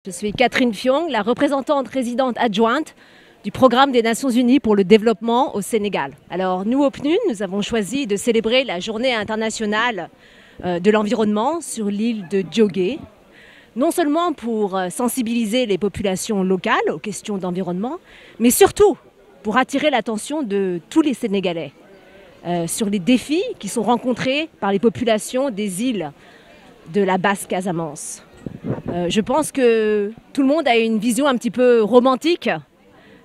Je suis Catherine Fiong, la représentante résidente adjointe du Programme des Nations Unies pour le développement au Sénégal. Alors nous, au PNUD, nous avons choisi de célébrer la journée internationale de l'environnement sur l'île de Djogé, non seulement pour sensibiliser les populations locales aux questions d'environnement, mais surtout pour attirer l'attention de tous les Sénégalais sur les défis qui sont rencontrés par les populations des îles de la Basse-Casamance. Je pense que tout le monde a une vision un petit peu romantique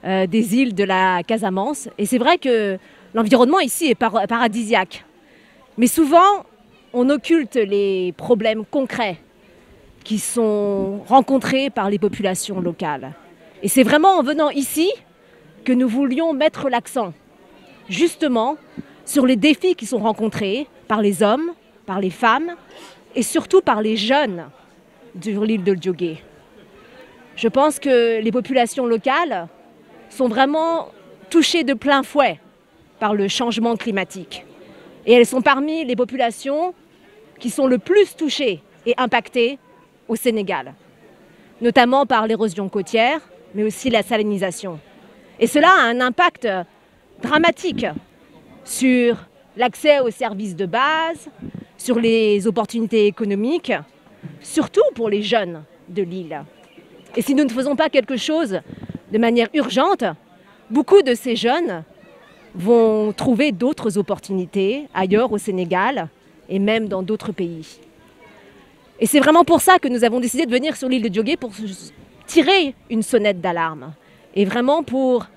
des îles de la Casamance. Et c'est vrai que l'environnement ici est paradisiaque. Mais souvent, on occulte les problèmes concrets qui sont rencontrés par les populations locales. Et c'est vraiment en venant ici que nous voulions mettre l'accent, justement, sur les défis qui sont rencontrés par les hommes, par les femmes et surtout par les jeunes sur l'île de Djogé. Je pense que les populations locales sont vraiment touchées de plein fouet par le changement climatique. Et elles sont parmi les populations qui sont le plus touchées et impactées au Sénégal, notamment par l'érosion côtière, mais aussi la salinisation. Et cela a un impact dramatique sur l'accès aux services de base, sur les opportunités économiques, surtout pour les jeunes de l'île. Et si nous ne faisons pas quelque chose de manière urgente, beaucoup de ces jeunes vont trouver d'autres opportunités ailleurs au Sénégal et même dans d'autres pays. Et c'est vraiment pour ça que nous avons décidé de venir sur l'île de Djogé pour tirer une sonnette d'alarme et vraiment pour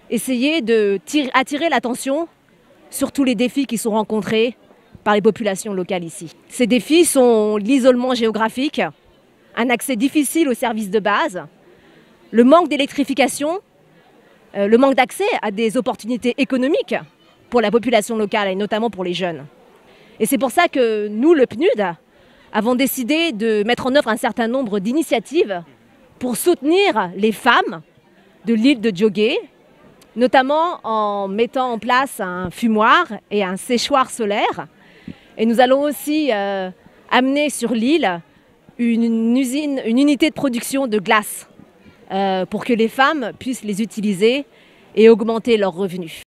essayer d'attirer l'attention sur tous les défis qui sont rencontrés par les populations locales ici. Ces défis sont l'isolement géographique, un accès difficile aux services de base, le manque d'électrification, le manque d'accès à des opportunités économiques pour la population locale et notamment pour les jeunes. Et c'est pour ça que nous, le PNUD, avons décidé de mettre en œuvre un certain nombre d'initiatives pour soutenir les femmes de l'île de Djogé, notamment en mettant en place un fumoir et un séchoir solaire. Et nous allons aussi amener sur l'île une unité de production de glace pour que les femmes puissent les utiliser et augmenter leurs revenus.